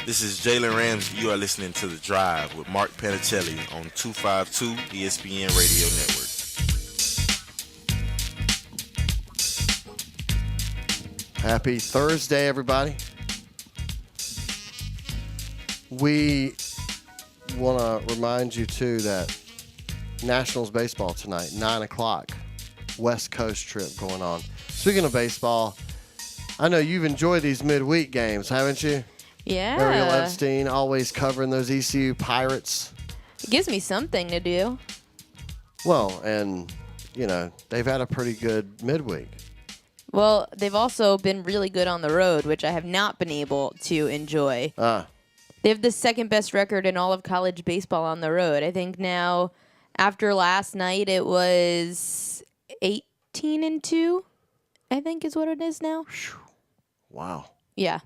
This is Jalen Ramsey. You are listening to The Drive with Mark Panicelli on 252 ESPN Radio Network. Happy Thursday, everybody. We want to remind you, too, that Nationals baseball tonight, 9 o'clock, West Coast trip going on. Speaking of baseball, I know you've enjoyed these midweek games, haven't you? Yeah. Ariel Epstein always covering those ECU Pirates. It gives me something to do. Well, and, you know, they've had a pretty good midweek. Well, they've also been really good on the road, which I have not been able to enjoy. They have the second best record in all of college baseball on the road. I think now, after last night, it was 18-2, I think is what it is now. Wow. Yeah.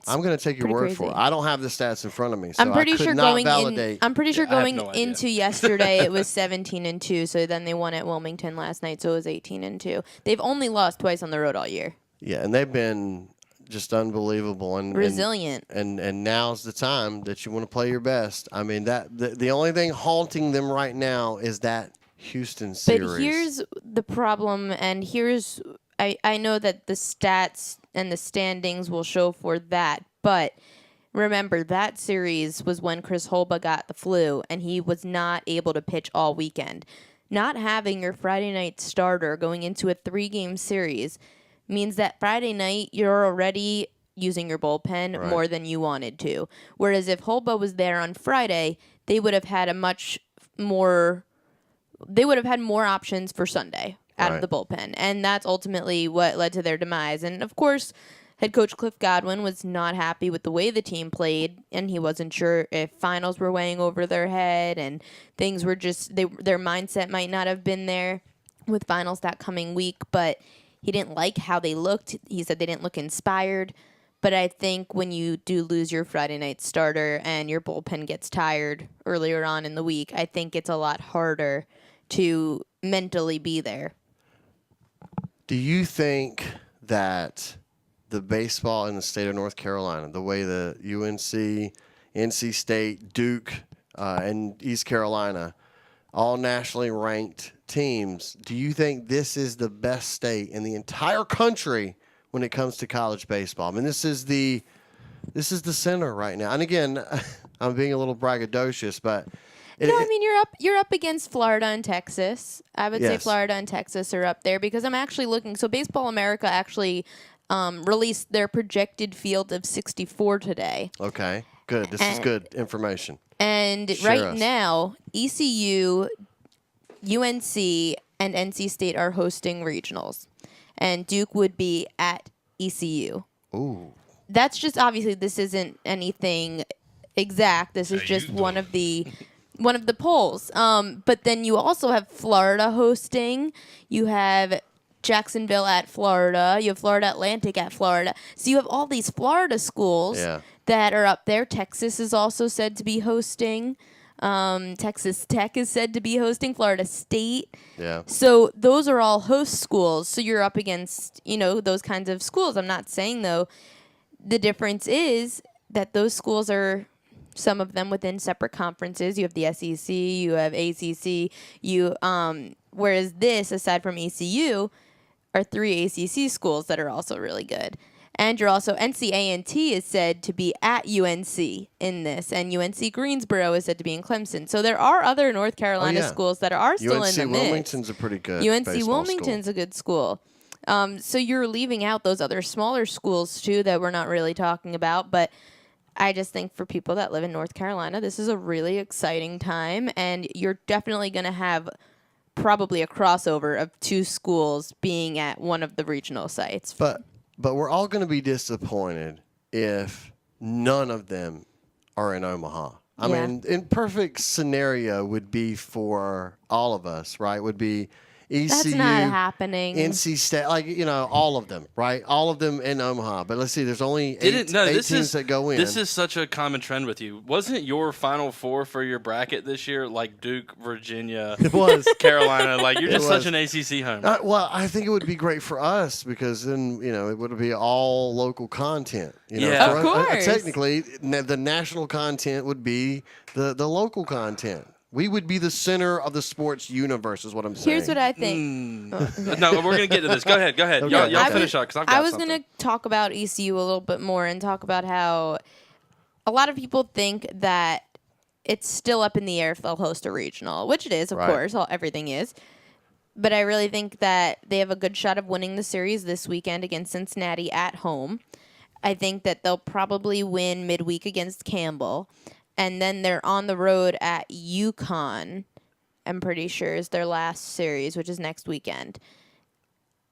I'm going to take your word crazy. for it. I don't have the stats in front of me, so I'm pretty I could sure not going validate. I'm pretty sure going no idea. into yesterday it was 17-2. So then they won at Wilmington last night, so it was 18-2. They've only lost twice on the road all year. Yeah, and they've been just unbelievable and resilient. And now's the time that you want to play your best. I mean, that the only thing haunting them right now is that Houston series. But here's the problem, and here's I know that the stats and the standings will show for that, but remember that series was when Chris Holba got the flu, and he was not able to pitch all weekend. Not having your Friday night starter going into a 3-game series means that Friday night you're already using your bullpen more than you wanted to. Whereas if Holba was there on Friday, they would have had more options for Sunday out of the bullpen. And that's ultimately what led to their demise. And of course, head coach Cliff Godwin was not happy with the way the team played, and he wasn't sure if finals were weighing over their head and things were just their mindset might not have been there with finals that coming week, but he didn't like how they looked. He said they didn't look inspired. But I think when you do lose your Friday night starter and your bullpen gets tired earlier on in the week, I think it's a lot harder to mentally be there. Do you think that the baseball in the state of North Carolina, the way the UNC, NC State, Duke, and East Carolina, all nationally ranked teams, do you think this is the best state in the entire country when it comes to college baseball? I mean, this is the center right now. And again, I'm being a little braggadocious, but You're up against Florida and Texas. I would say Florida and Texas are up there because I'm actually looking. So Baseball America actually released their projected field of 64 today. Okay, good. This is good information. And now, ECU, UNC, and NC State are hosting regionals. And Duke would be at ECU. Ooh. That's just, obviously, this isn't anything exact. This is just one of the polls. But then you also have Florida hosting. You have Jacksonville at Florida. You have Florida Atlantic at Florida. So you have all these Florida schools that are up there. Texas is also said to be hosting. Texas Tech is said to be hosting. Florida State. Yeah. So those are all host schools. So you're up against, those kinds of schools. I'm not saying, though, the difference is that those schools are some of them within separate conferences. You have the SEC, you have ACC, whereas this, aside from ECU, are 3 ACC schools that are also really good. And you're also, NC-A&T is said to be at UNC in this, and UNC Greensboro is said to be in Clemson. So there are other North Carolina schools that are still in the mix. UNC Wilmington's a pretty good UNC Wilmington's a good school. So you're leaving out those other smaller schools, too, that we're not really talking about. But I just think for people that live in North Carolina, this is a really exciting time. And you're definitely going to have probably a crossover of 2 schools being at one of the regional sites. But we're all going to be disappointed if none of them are in Omaha. I mean, in perfect scenario would be for all of us, right? Would be ECU. That's not happening. NC State, all of them, right? All of them in Omaha. But let's see, there's only eight teams that go in. This is such a common trend with you. Wasn't your Final Four for your bracket this year like Duke, Virginia, It was. Carolina? Like you're just was. such an ACC homer. Well, I think it would be great for us because then, it would be all local content. Yeah. Of course. Technically, the national content would be the local content. We would be the center of the sports universe, is what I'm saying. Here's what I think. No, we're gonna get to this. Go ahead. Okay. Y'all finish up because I've got I was something. going to talk about ECU a little bit more and talk about how a lot of people think that it's still up in the air if they'll host a regional, which it is, of course. Everything is. But I really think that they have a good shot of winning the series this weekend against Cincinnati at home. I think that they'll probably win midweek against Campbell. And then they're on the road at UConn, I'm pretty sure, is their last series, which is next weekend.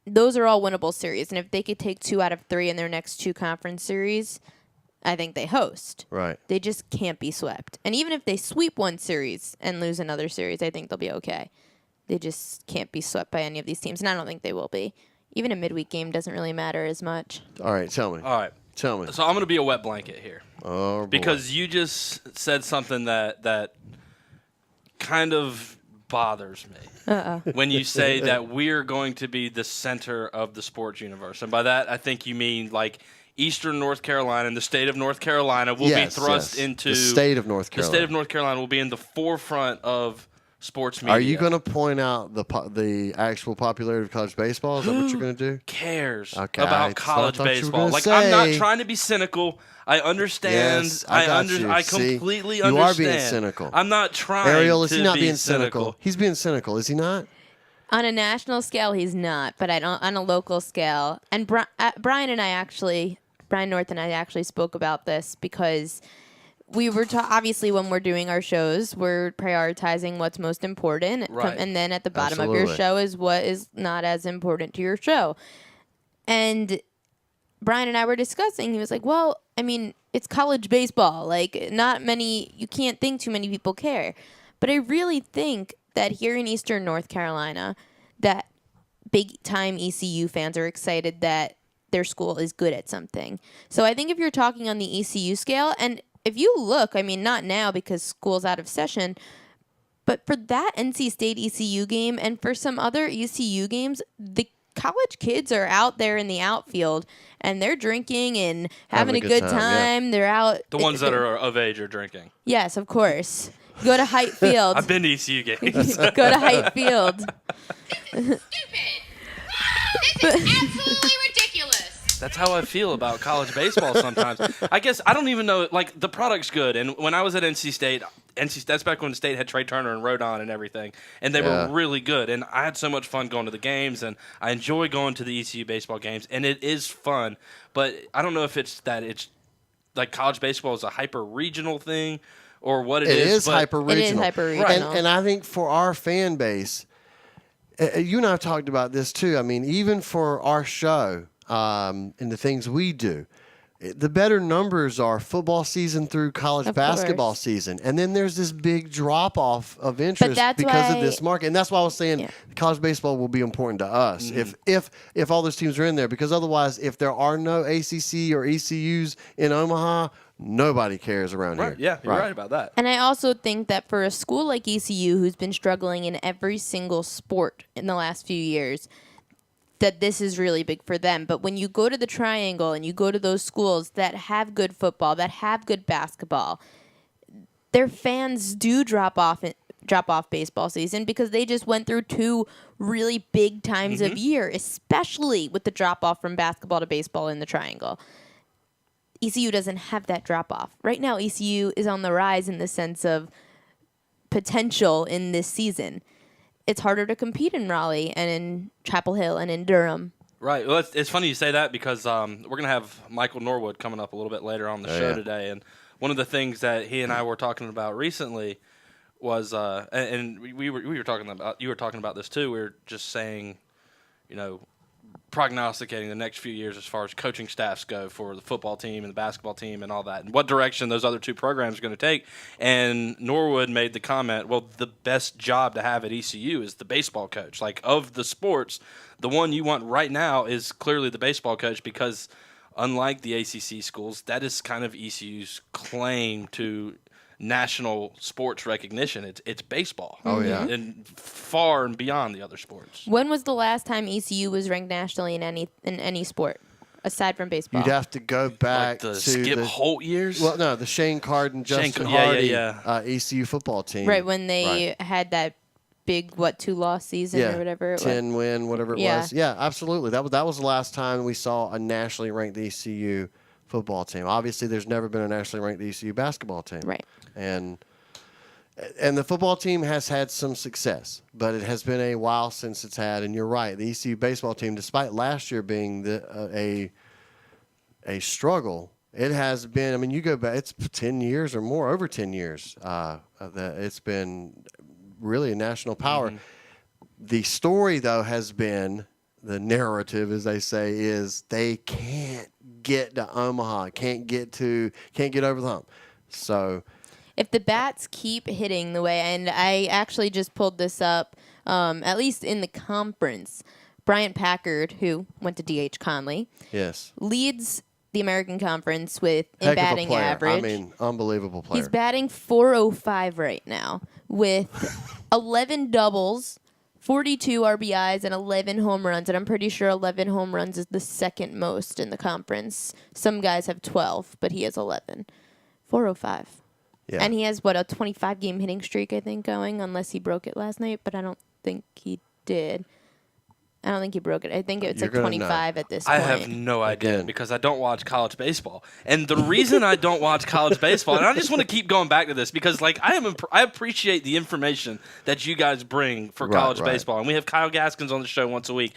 Those are all winnable series. And if they could take 2 out of 3 in their next 2 conference series, I think they host. Right. They just can't be swept. And even if they sweep one series and lose another series, I think they'll be okay. They just can't be swept by any of these teams. And I don't think they will be. Even a midweek game doesn't really matter as much. All right, tell me. All right. Tell me. So I'm going to be a wet blanket here. Oh, boy. Because you just said something that kind of bothers me. When you say that we're going to be the center of the sports universe. And by that, I think you mean like Eastern North Carolina and the state of North Carolina will be thrust into... The state of North Carolina. The state of North Carolina will be in the forefront of sports media. Are you going to point out the actual popularity of college baseball? Is that what you're going to do? Cares Okay, about that's college what I thought you were baseball? gonna Like say. I'm not trying to be cynical. I understand. Yes, I got you. I See, completely you understand. are being cynical. I'm not trying. Ariel, is to he not be being cynical? He's being cynical, is he not? On a national scale, he's not, but on a local scale. And Brian North and I actually spoke about this because we were obviously when we're doing our shows, we're prioritizing what's most important. Right. And then at the bottom of your Absolutely. show is what is not as important to your show. And Brian and I were discussing, he was like, well, I mean, it's college baseball. Like, you can't think too many people care. But I really think that here in Eastern North Carolina, that big-time ECU fans are excited that their school is good at something. So I think if you're talking on the ECU scale, and if you look, I mean, not now because school's out of session, but for that NC State ECU game and for some other ECU games, the college kids are out there in the outfield and they're drinking and having a good time. Yeah. They're out. The ones that are of age are drinking. Yes, of course. Go to Haight Field. I've been to ECU games. Go to Haight Field. Stupid. This is absolutely ridiculous. That's how I feel about college baseball sometimes. I guess I don't even know. Like the product's good, and when I was at NC State, that's back when the state had Trey Turner and Rodon and everything, and they were really good. And I had so much fun going to the games, and I enjoy going to the ECU baseball games, and it is fun. But I don't know if it's like college baseball is a hyper regional thing or what it is. It is hyper regional. It is hyper regional. And I think for our fan base, you and I have talked about this too. I mean, even for our show and the things we do, the better numbers are football season through college basketball season. And then there's this big drop-off of interest because of this market. And that's why I was saying college baseball will be important to us if all those teams are in there. Because otherwise, if there are no ACC or ECUs in Omaha, nobody cares around here. Yeah, you're right about that. And I also think that for a school like ECU, who's been struggling in every single sport in the last few years, that this is really big for them. But when you go to the Triangle and you go to those schools that have good football, that have good basketball, their fans do drop off baseball season because they just went through 2 really big times of year, especially with the drop off from basketball to baseball in the Triangle. ECU doesn't have that drop off. Right now, ECU is on the rise in the sense of potential in this season. It's harder to compete in Raleigh and in Chapel Hill and in Durham. Right. Well, it's funny you say that because we're going to have Michael Norwood coming up a little bit later on the show today. And one of the things that he and I were talking about recently was, and we were talking about, you were talking about this too. We were just saying, prognosticating the next few years as far as coaching staffs go for the football team and the basketball team and all that, and what direction those other two programs are going to take. And Norwood made the comment, well, the best job to have at ECU is the baseball coach. Like, of the sports, the one you want right now is clearly the baseball coach, because unlike the ACC schools, that is kind of ECU's claim to national sports recognition. It's baseball. Oh, yeah. And far and beyond the other sports. When was the last time ECU was ranked nationally in any sport aside from baseball? You'd have to go back Like the to Skip Holt years? Well, no, the Shane Carden, Justin Hardy Hardy ECU football team. Right, when they had that big 2-loss season or whatever it was. 10 win, whatever it was. Yeah, absolutely. That was the last time we saw a nationally ranked ECU football team. Obviously, there's never been a nationally ranked ECU basketball team. Right. And the football team has had some success, but it has been a while since it's had. And you're right, the ECU baseball team, despite last year being a struggle, it has been. I mean, you go back; it's 10 years or more, over 10 years. That it's been really a national power. The story, though, has been, the narrative, as they say, is they can't get to Omaha, can't get over the hump. So, if the bats keep hitting the way, and I actually just pulled this up, at least in the conference, Bryant Packard, who went to D.H. Conley, yes, leads the American Conference with in heck of a batting player. average. I mean, unbelievable player. He's batting .405 right now with 11 doubles, 42 RBIs, and 11 home runs. And I'm pretty sure 11 home runs is the second most in the conference. Some guys have 12, but he has 11. 405. Yeah. And he has, a 25-game hitting streak, I think, going, unless he broke it last night, but I don't think he did. I don't think he broke it. I think it's You're like gonna 25 know. at this point. I have no idea Again. because I don't watch college baseball. And the reason I don't watch college baseball, and I just want to keep going back to this because, like, I appreciate the information that you guys bring for college baseball. And we have Kyle Gaskins on the show once a week.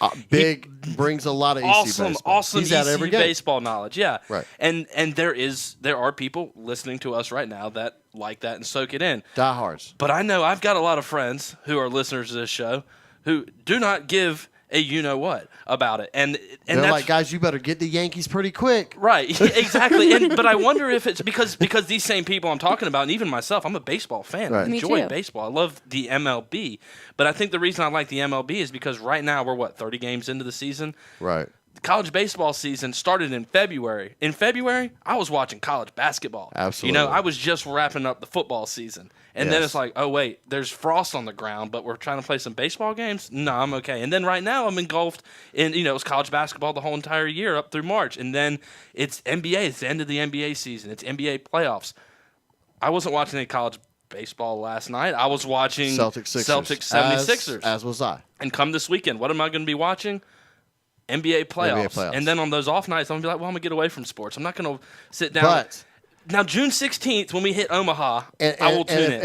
Brings a lot of Awesome, ECU baseball. awesome He's at every ECU game. baseball knowledge. Yeah. Right. And there are people listening to us right now that like that and soak it in. Diehards. But I know I've got a lot of friends who are listeners to this show who do not give a you-know-what about it. And They're that's like, guys, you better get the Yankees pretty quick. right. Exactly. But I wonder if it's because these same people I'm talking about, and even myself, I'm a baseball fan. Right. I Me enjoy too. baseball. I love the MLB. But I think the reason I like the MLB is because right now we're, 30 games into the season? Right. The college baseball season started in February. In February, I was watching college basketball. Absolutely. I was just wrapping up the football season. And then Yes. it's like, oh, wait, there's frost on the ground, but we're trying to play some baseball games? No, I'm okay. And then right now I'm engulfed in, it was college basketball the whole entire year up through March. And then it's NBA. It's the end of the NBA season. It's NBA playoffs. I wasn't watching any college baseball last night. I was watching Celtics 76ers. As was I. And come this weekend, what am I going to be watching? NBA playoffs. And then on those off nights, I'm going to be like, well, I'm going to get away from sports. I'm not going to sit down. But Now, June 16th, when we hit Omaha, I will tune in.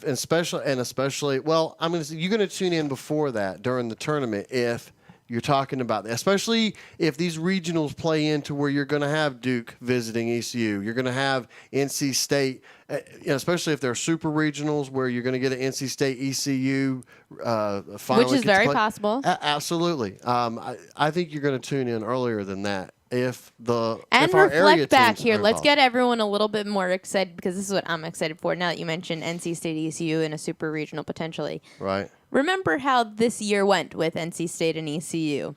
Especially, well, I'm going to say you're going to tune in before that during the tournament if you're talking about that. Especially if these regionals play into where you're going to have Duke visiting ECU, you're going to have NC State, especially if they're super regionals where you're going to get an NC State ECU final, Which is very possible. Absolutely. I think you're going to tune in earlier than that. And if our area reflect back teams here. are Let's involved. get everyone a little bit more excited because this is what I'm excited for now that you mentioned NC State ECU in a super regional potentially. Right. Remember how this year went with NC State and ECU.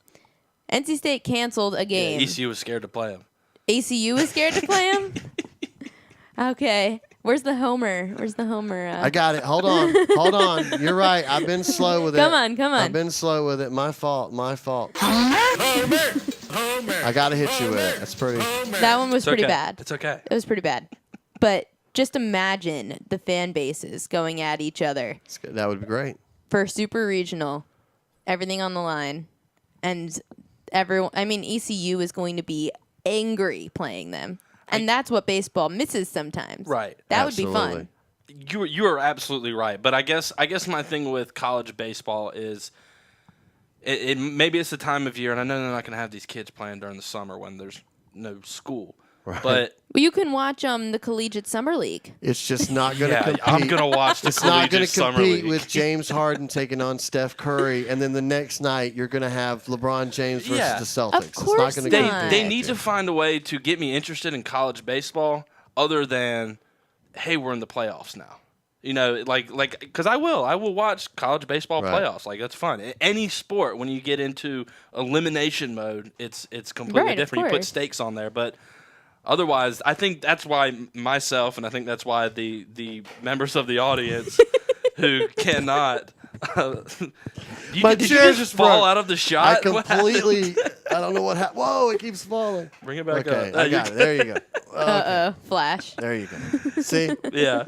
NC State canceled a game. ECU was scared to play him. ECU was scared to play him? Okay. Where's the homer? I got it. Hold on. You're right. I've been slow with it. Come on. I've been slow with it. My fault. I got to hit you with it. That's pretty. That one was It's pretty okay. bad. It's okay. It was pretty bad. But just imagine the fan bases going at each other That would be great. for super regional, everything on the line. And ECU is going to be angry playing them. And that's what baseball misses sometimes. Right. That would be Absolutely. fun. You are absolutely right. But I guess my thing with college baseball is maybe it's the time of year, and I know they're not going to have these kids playing during the summer when there's no school. But Well, you can watch the Collegiate Summer League. It's just not going to yeah, compete. I'm gonna watch the It's not going Collegiate to Summer compete League. with James Harden taking on Steph Curry, and then the next night you're going to have LeBron James versus Yeah. the Celtics. Of course it's not going not. to compete. They need to find a way to get me interested in college baseball other than, hey, we're in the playoffs now. You know, like because I will watch college baseball Right. playoffs. Like that's fun. Any sport, when you get into elimination mode, it's completely Right, of different. You put course. stakes on there, but otherwise, I think that's why myself, and I think that's why the members of the audience who cannot. My Did you chair just just fall broke. out of the I shot? What happened? completely. I don't know what happened. Whoa! It keeps falling. Bring it back Okay, up. I got it. There you go. Flash. There you go. See, Yeah.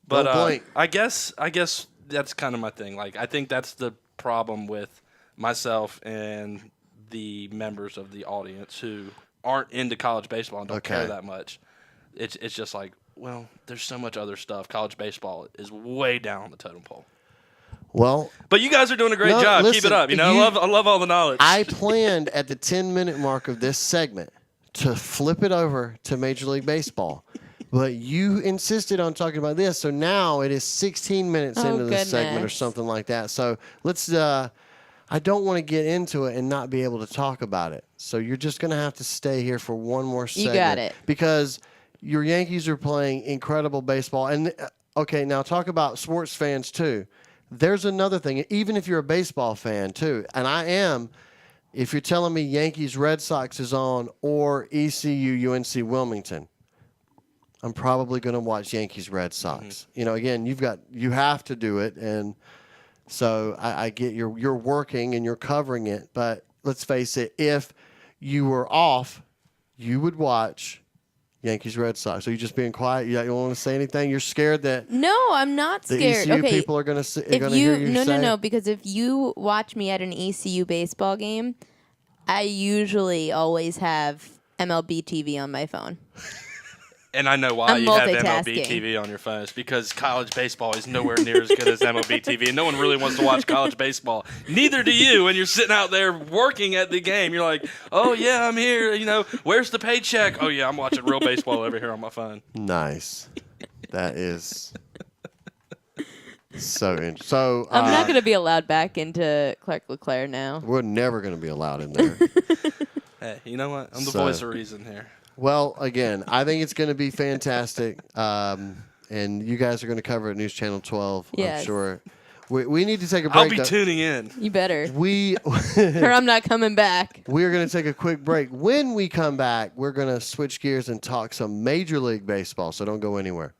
But Don't blink. I guess that's kind of my thing. Like I think that's the problem with myself and the members of the audience who aren't into college baseball and don't care Okay. that much. It's just like, well, there's so much other stuff. College baseball is way down the totem pole. well, But you guys are doing a great No, job. Keep listen, it up. You know, you- I love all the knowledge. I planned at the 10-minute mark of this segment to flip it over to Major League Baseball. But you insisted on talking about this, so now it is 16 minutes Oh, into the segment or goodness. something like that. So let's. I don't want to get into it and not be able to talk about it. So you're just going to have to stay here for one more segment. got it. Because your Yankees are playing incredible baseball. And okay, now talk about sports fans too. There's another thing. Even if you're a baseball fan too, and I am. If you're telling me Yankees Red Sox is on or ECU UNC Wilmington, I'm probably going to watch Yankees Red Sox. Mm-hmm. You know, again, you have to do it, and so I get you're working and you're covering it. But let's face it, if you were off, you would watch Yankees Red Sox. So you just being quiet. You don't want to say anything. You're scared that No, I'm not the scared. ECU Okay. people are going to If hear you no, say no, it. because if you watch me at an ECU baseball game, I usually always have MLB TV on my phone. And I know why I'm you have MLB multitasking. TV on your phone. It's because college baseball is nowhere near as good as MLB TV, and no one really wants to watch college baseball. Neither do you when you're sitting out there working at the game. You're like, oh, yeah, I'm here. You know, where's the paycheck? Oh, yeah, I'm watching real baseball over here on my phone. Nice. That is so interesting. So I'm not going to be allowed back into Clark LeClaire now. we're never going to be allowed in there. Hey, you know what? I'm the So- voice of reason here. Well, again, I think it's going to be fantastic, and you guys are going to cover it News Channel 12. I'm Yes. sure. We need to take a break. I'll be though. tuning in. You better. We Or I'm not coming back. we're going to take a quick break. When we come back, we're going to switch gears and talk some Major League Baseball. So don't go anywhere.